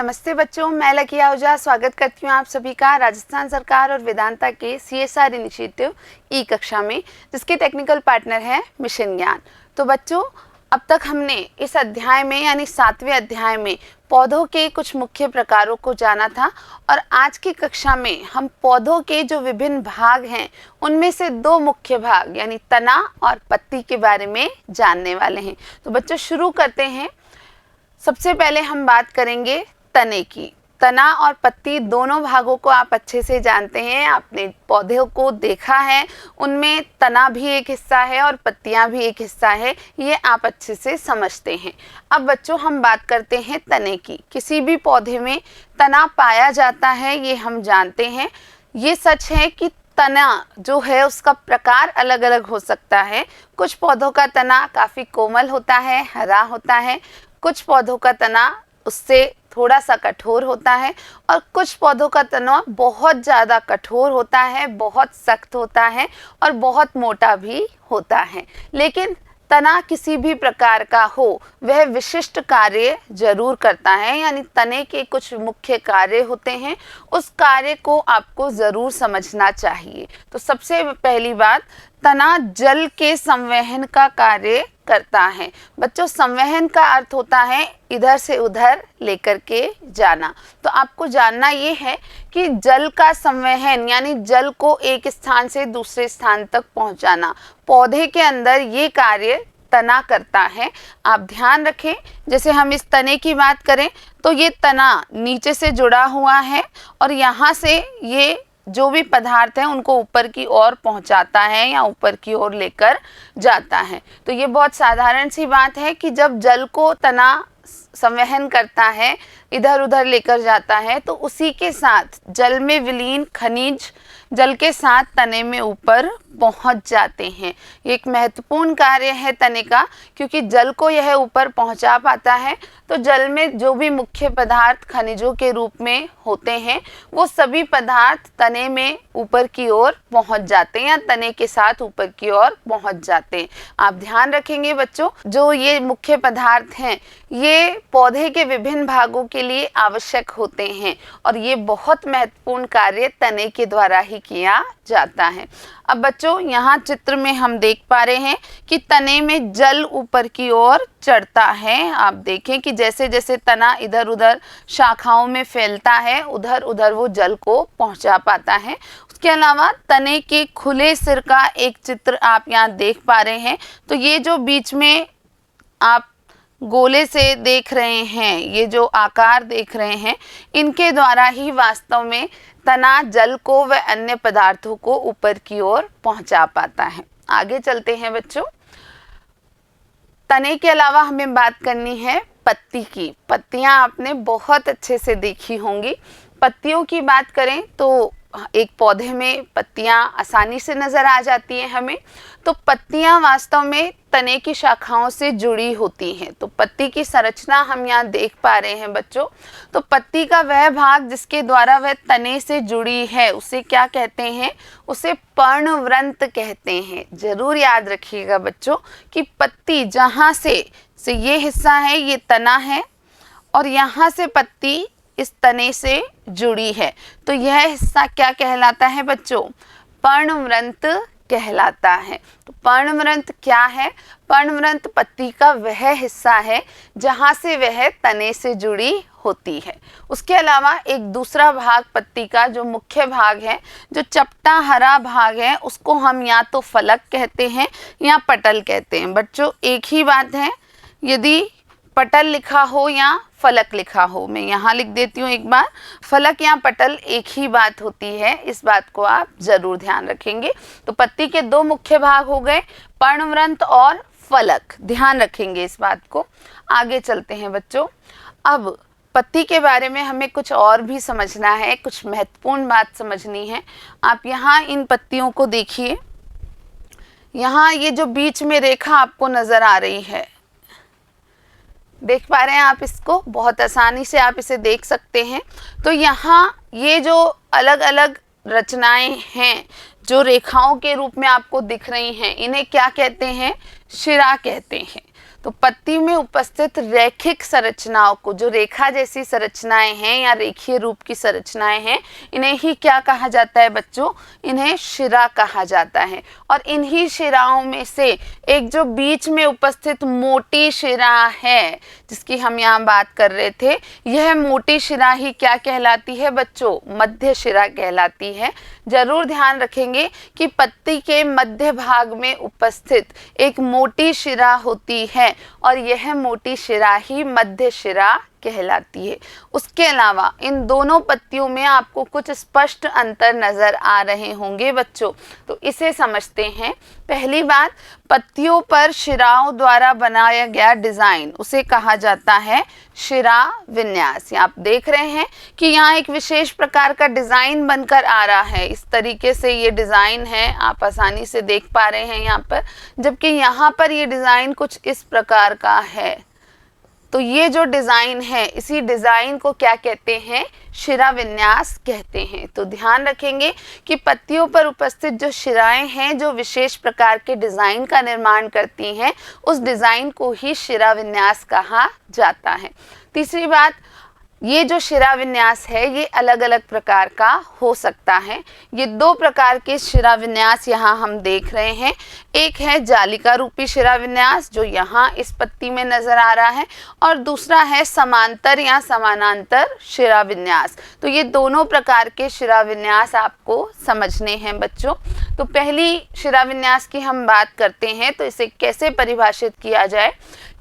नमस्ते बच्चों, मैं लकी आहूजा स्वागत करती हूँ आप सभी का राजस्थान सरकार और वेदांता के CSR इनिशिएटिव ई कक्षा में, जिसके टेक्निकल पार्टनर हैं मिशन ज्ञान। तो बच्चों, अब तक हमने इस अध्याय में यानी 7वें अध्याय में पौधों के कुछ मुख्य प्रकारों को जाना था और आज की कक्षा में हम पौधों के जो विभिन्न भाग हैं उनमें से दो मुख्य भाग यानी तना और पत्ती के बारे में जानने वाले हैं। तो बच्चों शुरू करते हैं। सबसे पहले हम बात करेंगे तने की। तना और पत्ती दोनों भागों को आप अच्छे से जानते हैं, आपने पौधों को देखा है, उनमें तना भी एक हिस्सा है और पत्तियां भी एक हिस्सा है, ये आप अच्छे से समझते हैं। अब बच्चों हम बात करते हैं तने की। किसी भी पौधे में तना पाया जाता है ये हम जानते हैं। ये सच है कि तना जो है उसका प्रकार अलग अलग हो सकता है। कुछ पौधों का तना काफ़ी कोमल होता है, हरा होता है, कुछ पौधों का तना उससे थोड़ा सा कठोर होता है और कुछ पौधों का तना बहुत ज़्यादा कठोर होता है, बहुत सख्त होता है और बहुत मोटा भी होता है। लेकिन तना किसी भी प्रकार का हो वह विशिष्ट कार्य जरूर करता है, यानी तने के कुछ मुख्य कार्य होते हैं, उस कार्य को आपको ज़रूर समझना चाहिए। तो सबसे पहली बात, तना जल के संवहन का कार्य करता है। बच्चों, संवहन का अर्थ होता है इधर से उधर लेकर के जाना। तो आपको जानना ये है कि जल का संवहन यानी जल को एक स्थान से दूसरे स्थान तक पहुंचाना, पौधे के अंदर ये कार्य तना करता है। आप ध्यान रखें, जैसे हम इस तने की बात करें तो ये तना नीचे से जुड़ा हुआ है और यहाँ से ये जो भी पदार्थ हैं उनको ऊपर की ओर पहुंचाता है या ऊपर की ओर लेकर जाता है। तो ये बहुत साधारण सी बात है कि जब जल को तना संवहन करता है, इधर उधर लेकर जाता है, तो उसी के साथ जल में विलीन खनिज जल के साथ तने में ऊपर पहुंच जाते हैं। ये एक महत्वपूर्ण कार्य है तने का, क्योंकि जल को यह ऊपर पहुंचा पाता है। तो जल में जो भी मुख्य पदार्थ खनिजों के रूप में होते हैं वो सभी पदार्थ तने में ऊपर की ओर पहुंच जाते हैं या तने के साथ ऊपर की ओर पहुंच जाते हैं। आप ध्यान रखेंगे बच्चों, जो ये मुख्य पदार्थ हैं ये पौधे के विभिन्न भागों के लिए आवश्यक होते हैं और ये बहुत महत्वपूर्ण कार्य तने के द्वारा ही किया जाता है। अब बच्चों यहाँ चित्र में हम देख पा रहे हैं कि तने में जल ऊपर की ओर चढ़ता है। आप देखें कि जैसे जैसे तना इधर उधर शाखाओं में फैलता है उधर उधर वो जल को पहुंचा पाता है। उसके अलावा तने के खुले सिर का एक चित्र आप यहाँ देख पा रहे हैं। तो ये जो बीच में आप गोले से देख रहे हैं, ये जो आकार देख रहे हैं, इनके द्वारा ही वास्तव में तना जल को व अन्य पदार्थों को ऊपर की ओर पहुंचा पाता है। आगे चलते हैं बच्चों। तने के अलावा हमें बात करनी है पत्ती की। पत्तियां आपने बहुत अच्छे से देखी होंगी। पत्तियों की बात करें तो एक पौधे में पत्तियां आसानी से नज़र आ जाती हैं हमें। तो पत्तियां वास्तव में तने की शाखाओं से जुड़ी होती हैं। तो पत्ती की संरचना हम यहाँ देख पा रहे हैं बच्चों। तो पत्ती का वह भाग जिसके द्वारा वह तने से जुड़ी है उसे क्या कहते हैं? उसे पर्णवृंत कहते हैं। जरूर याद रखिएगा बच्चों कि पत्ती जहाँ से ये हिस्सा है ये तना है और यहाँ से पत्ती इस तने से जुड़ी है। तो यह हिस्सा क्या कहलाता है बच्चों? पर्णवृंत कहलाता है। तो पर्णवृंत क्या है? पर्णवृंत पत्ती का वह हिस्सा है जहाँ से वह तने से जुड़ी होती है। उसके अलावा एक दूसरा भाग पत्ती का जो मुख्य भाग है, जो चपटा हरा भाग है, उसको हम या तो फलक कहते हैं या पटल कहते हैं। बच्चों एक ही बात है, यदि पटल लिखा हो या फलक लिखा हो, मैं यहाँ लिख देती हूँ एक बार, फलक या पटल एक ही बात होती है, इस बात को आप जरूर ध्यान रखेंगे। तो पत्ती के दो मुख्य भाग हो गए, पर्णवृंत और फलक, ध्यान रखेंगे इस बात को। आगे चलते हैं बच्चों। अब पत्ती के बारे में हमें कुछ और भी समझना है, कुछ महत्वपूर्ण बात समझनी है। आप यहाँ इन पत्तियों को देखिए, यहाँ ये जो बीच में रेखा आपको नजर आ रही है, देख पा रहे हैं आप इसको? बहुत आसानी से आप इसे देख सकते हैं। तो यहाँ ये जो अलग अलग रचनाएं हैं जो रेखाओं के रूप में आपको दिख रही हैं, इन्हें क्या कहते हैं? शिरा कहते हैं। तो पत्ती में उपस्थित रैखिक संरचनाओं को, जो रेखा जैसी संरचनाएं हैं या रेखीय रूप की संरचनाएं हैं, इन्हें ही क्या कहा जाता है बच्चों? इन्हें शिरा कहा जाता है। और इन्हीं शिराओं में से एक जो बीच में उपस्थित मोटी शिरा है, जिसकी हम यहाँ बात कर रहे थे, यह मोटी शिरा ही क्या कहलाती है बच्चों? मध्य शिरा कहलाती है। जरूर ध्यान रखेंगे कि पत्ती के मध्य भाग में उपस्थित एक मोटी शिरा होती है और यह मोटी शिरा ही मध्य शिरा कहलाती है। उसके अलावा इन दोनों पत्तियों में आपको कुछ स्पष्ट अंतर नजर आ रहे होंगे बच्चों, तो इसे समझते हैं। पहली बात, पत्तियों पर शिराओं द्वारा बनाया गया डिजाइन उसे कहा जाता है शिरा विन्यास। आप देख रहे हैं कि यहाँ एक विशेष प्रकार का डिजाइन बनकर आ रहा है। इस तरीके से ये डिजाइन है, आप आसानी से देख पा रहे हैं यहाँ पर, जबकि यहाँ पर ये डिजाइन कुछ इस प्रकार का है। तो ये जो डिजाइन है, इसी डिजाइन को क्या कहते हैं? शिरा विन्यास कहते हैं। तो ध्यान रखेंगे कि पत्तियों पर उपस्थित जो शिराएं हैं, जो विशेष प्रकार के डिजाइन का निर्माण करती हैं, उस डिजाइन को ही शिरा विन्यास कहा जाता है। तीसरी बात, ये जो शिरा विन्यास है ये अलग अलग प्रकार का हो सकता है। ये दो प्रकार के शिरा विन्यास यहाँ हम देख रहे हैं। एक है जालिका रूपी शिरा विन्यास जो यहाँ इस पत्ती में नजर आ रहा है, और दूसरा है समांतर या समानांतर शिरा विन्यास। तो ये दोनों प्रकार के शिरा विन्यास आपको समझने हैं बच्चों। तो पहली शिरा विन्यास की हम बात करते हैं, तो इसे कैसे परिभाषित किया जाए?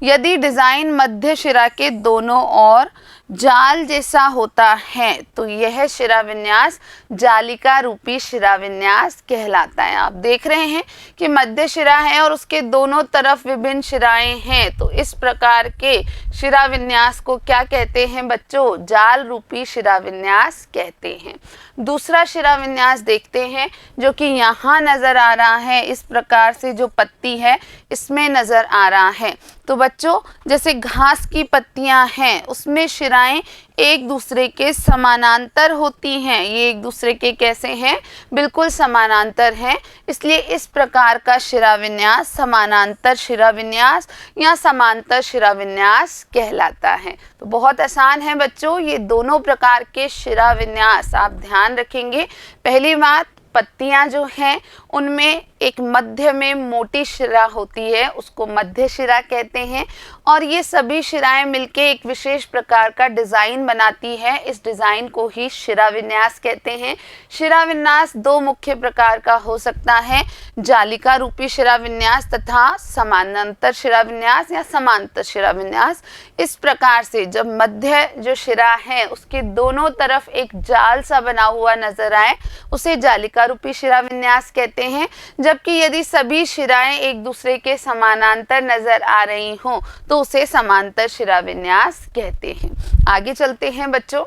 यदि डिजाइन मध्य शिरा के दोनों ओर जाल जैसा होता है तो यह शिरा विन्यास जालिका रूपी शिरा विन्यास कहलाता है। आप देख रहे हैं कि मध्य शिरा है और उसके दोनों तरफ विभिन्न शिराएं हैं, तो इस प्रकार के शिरा विन्यास को क्या कहते हैं बच्चों? जाल रूपी शिरा विन्यास कहते हैं। दूसरा शिरा विन्यास देखते हैं जो कि यहाँ नजर आ रहा है, इस प्रकार से जो पत्ती है इसमें नजर आ रहा है। तो बच्चों, जैसे घास की पत्तियां हैं उसमें शिराएं एक दूसरे के समानांतर होती हैं। ये एक दूसरे के कैसे हैं? बिल्कुल समानांतर हैं। इसलिए इस प्रकार का शिरा विन्यास समानांतर शिरा विन्यास या समांतर शिरा विन्यास कहलाता है। तो बहुत आसान है बच्चों, ये दोनों प्रकार के शिरा विन्यास आप ध्यान रखेंगे। पहली बात, पत्तियां जो हैं उनमें एक मध्य में मोटी शिरा होती है, उसको मध्य शिरा कहते हैं, और ये सभी शिराएं मिलके एक विशेष प्रकार का डिजाइन बनाती है। इस डिजाइन को ही शिरा विन्यास कहते हैं। शिरा विन्यास दो मुख्य प्रकार का हो सकता है, जालिका रूपी शिरा विन्यास तथा समानांतर शिरा विन्यास या समांतर शिरा विन्यास। इस प्रकार से जब मध्य जो शिरा है उसके दोनों तरफ एक जाल सा बना हुआ नजर आए उसे जालिका रूपी शिरा विन्यास कहते हैं, जबकि यदि सभी शिराएं एक दूसरे के समानांतर नजर आ रही हों तो उसे समांतर शिरा विन्यास कहते हैं। आगे चलते हैं बच्चों।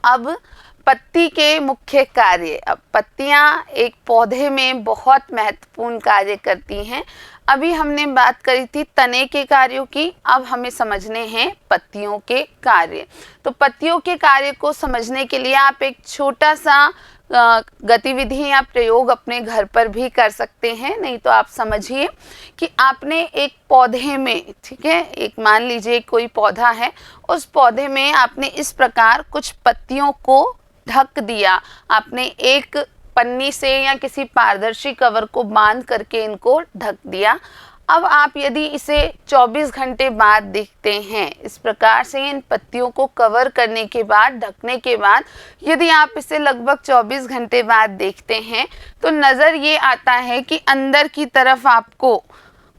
अब पत्ती के मुख्य कार्य। अब पत्तियां एक पौधे में बहुत महत्वपूर्ण कार्य करती हैं। अभी हमने बात करी थी तने के कार्यों की, अब हमें समझने हैं पत्तियों के कार्य। तो पत्तियों के कार्य को समझने के लिए आप एक छोटा सा गतिविधि या प्रयोग अपने घर पर भी कर सकते हैं। नहीं तो आप समझिए कि आपने एक पौधे में, ठीक है, एक मान लीजिए कोई पौधा है, उस पौधे में आपने इस प्रकार कुछ पत्तियों को ढक दिया। आपने एक पन्नी से या किसी पारदर्शी कवर को बांध करके इनको ढक दिया। अब आप यदि इसे 24 घंटे बाद देखते हैं, इस प्रकार से इन पत्तियों को कवर करने के बाद, ढकने के बाद, यदि आप इसे लगभग 24 घंटे बाद देखते हैं तो नज़र ये आता है कि अंदर की तरफ आपको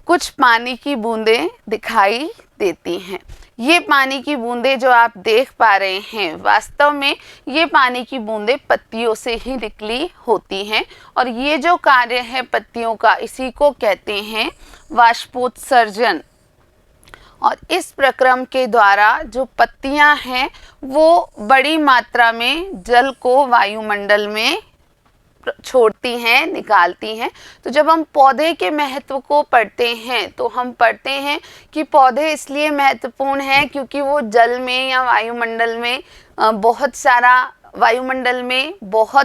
कुछ पानी की बूंदें दिखाई देती हैं। ये पानी की बूंदें जो आप देख पा रहे हैं, वास्तव में ये पानी की बूंदें पत्तियों से ही निकली होती हैं, और ये जो कार्य है पत्तियों का, इसी को कहते हैं वाष्पोत्सर्जन। और इस प्रक्रम के द्वारा जो पत्तियां हैं वो बड़ी मात्रा में जल को वायुमंडल में छोड़ती हैं, निकालती हैं। तो जब हम पौधे के महत्व को पढ़ते हैं तो हम पढ़ते हैं कि पौधे इसलिए महत्वपूर्ण हैं क्योंकि वो जल में या वायुमंडल में बहुत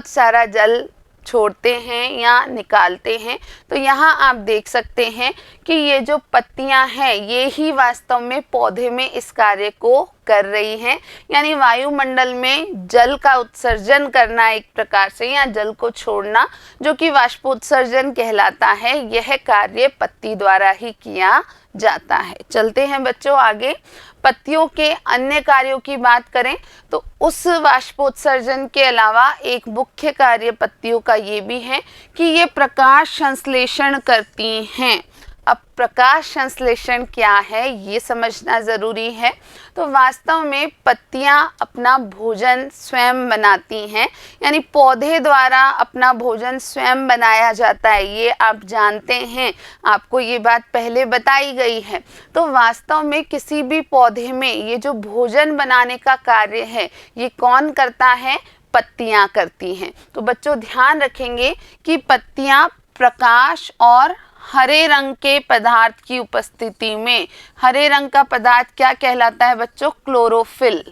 सारा जल छोड़ते हैं या निकालते हैं। तो यहाँ आप देख सकते हैं कि ये जो पत्तियां हैं ये ही वास्तव में पौधे में इस कार्य को कर रही हैं, यानी वायुमंडल में जल का उत्सर्जन करना एक प्रकार से, या जल को छोड़ना जो कि वाष्पोत्सर्जन कहलाता है, यह कार्य पत्ती द्वारा ही किया जाता है। चलते हैं बच्चों आगे। पत्तियों के अन्य कार्यों की बात करें तो उस वाष्पोत्सर्जन के अलावा एक मुख्य कार्य पत्तियों का ये भी है कि ये प्रकाश संश्लेषण करती हैं। अब प्रकाश संश्लेषण क्या है ये समझना ज़रूरी है। तो वास्तव में पत्तियां अपना भोजन स्वयं बनाती हैं, यानी पौधे द्वारा अपना भोजन स्वयं बनाया जाता है, ये आप जानते हैं, आपको ये बात पहले बताई गई है। तो वास्तव में किसी भी पौधे में ये जो भोजन बनाने का कार्य है ये कौन करता है? पत्तियां करती हैं। तो बच्चों ध्यान रखेंगे कि पत्तियां प्रकाश और हरे रंग के पदार्थ की उपस्थिति में, हरे रंग का पदार्थ क्या कहलाता है बच्चों? क्लोरोफिल।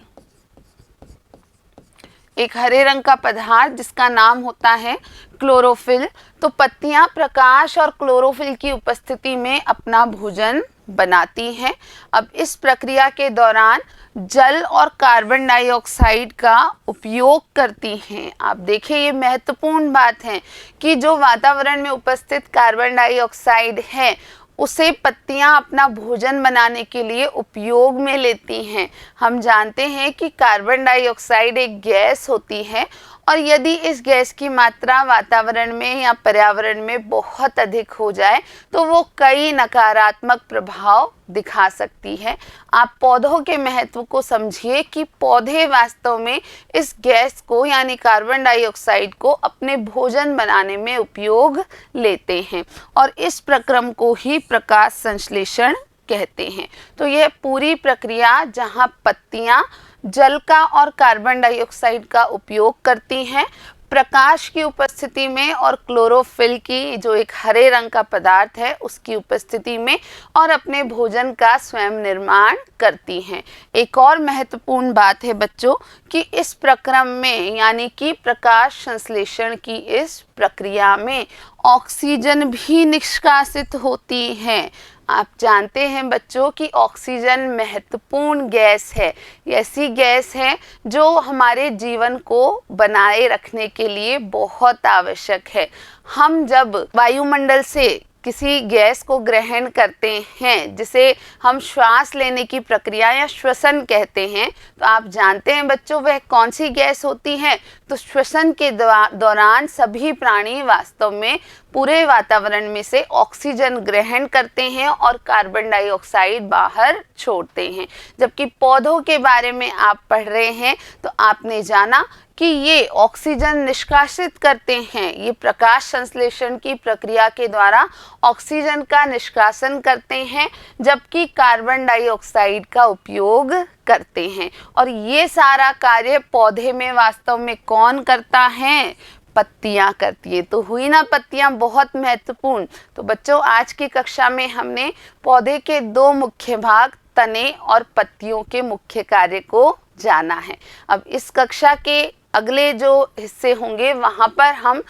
एक हरे रंग का पदार्थ जिसका नाम होता है क्लोरोफिल। तो पत्तियां प्रकाश और क्लोरोफिल की उपस्थिति में अपना भोजन बनाती हैं। अब इस प्रक्रिया के दौरान जल और कार्बन डाइऑक्साइड का उपयोग करती हैं। आप देखिए ये महत्वपूर्ण बात है कि जो वातावरण में उपस्थित कार्बन डाइऑक्साइड है उसे पत्तियां अपना भोजन बनाने के लिए उपयोग में लेती हैं। हम जानते हैं कि कार्बन डाइऑक्साइड एक गैस होती है और यदि इस गैस की मात्रा वातावरण में या पर्यावरण में बहुत अधिक हो जाए तो वो कई नकारात्मक प्रभाव दिखा सकती है। आप पौधों के महत्व को समझिए कि पौधे वास्तव में इस गैस को यानी कार्बन डाइऑक्साइड को अपने भोजन बनाने में उपयोग लेते हैं और इस प्रक्रम को ही प्रकाश संश्लेषण कहते हैं। तो यह पूरी प्रक्रिया जहां पत्तियां जल का और कार्बन डाइऑक्साइड का उपयोग करती हैं प्रकाश की उपस्थिति में और क्लोरोफिल की जो एक हरे रंग का पदार्थ है उसकी उपस्थिति में, और अपने भोजन का स्वयं निर्माण करती हैं। एक और महत्वपूर्ण बात है बच्चों कि इस प्रक्रम में यानी कि प्रकाश संश्लेषण की इस प्रक्रिया में ऑक्सीजन भी निष्कासित होती है। आप जानते हैं बच्चों कि ऑक्सीजन महत्वपूर्ण गैस है, ऐसी गैस है जो हमारे जीवन को बनाए रखने के लिए बहुत आवश्यक है। हम जब वायुमंडल से किसी गैस को ग्रहण करते हैं जिसे हम श्वास लेने की प्रक्रिया या श्वसन कहते हैं, तो आप जानते हैं बच्चों वह कौन सी गैस होती है? तो श्वसन के दौरान सभी प्राणी वास्तव में पूरे वातावरण में से ऑक्सीजन ग्रहण करते हैं और कार्बन डाइऑक्साइड बाहर छोड़ते हैं। जबकि पौधों के बारे में आप पढ़ रहे हैं तो आपने जाना कि ये ऑक्सीजन निष्कासित करते हैं, ये प्रकाश संश्लेषण की प्रक्रिया के द्वारा ऑक्सीजन का निष्कासन करते हैं जबकि कार्बन डाइऑक्साइड का उपयोग करते हैं। और ये सारा कार्य पौधे में वास्तव में कौन करता है? पत्तियां करती है। तो हुई ना पत्तियां बहुत महत्वपूर्ण। तो बच्चों आज की कक्षा में हमने पौधे के दो मुख्य भाग तने और पत्तियों के मुख्य कार्य को जाना है। अब इस कक्षा के अगले जो हिस्से होंगे वहाँ पर हम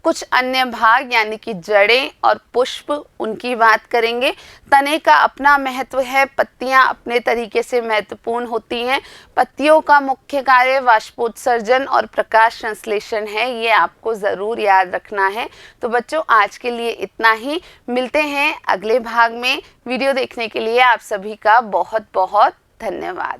कुछ अन्य भाग यानी कि जड़ें और पुष्प उनकी बात करेंगे। तने का अपना महत्व है, पत्तियां अपने तरीके से महत्वपूर्ण होती हैं। पत्तियों का मुख्य कार्य वाष्पोत्सर्जन और प्रकाश संश्लेषण है, ये आपको ज़रूर याद रखना है। तो बच्चों आज के लिए इतना ही, मिलते हैं अगले भाग में। वीडियो देखने के लिए आप सभी का बहुत बहुत धन्यवाद।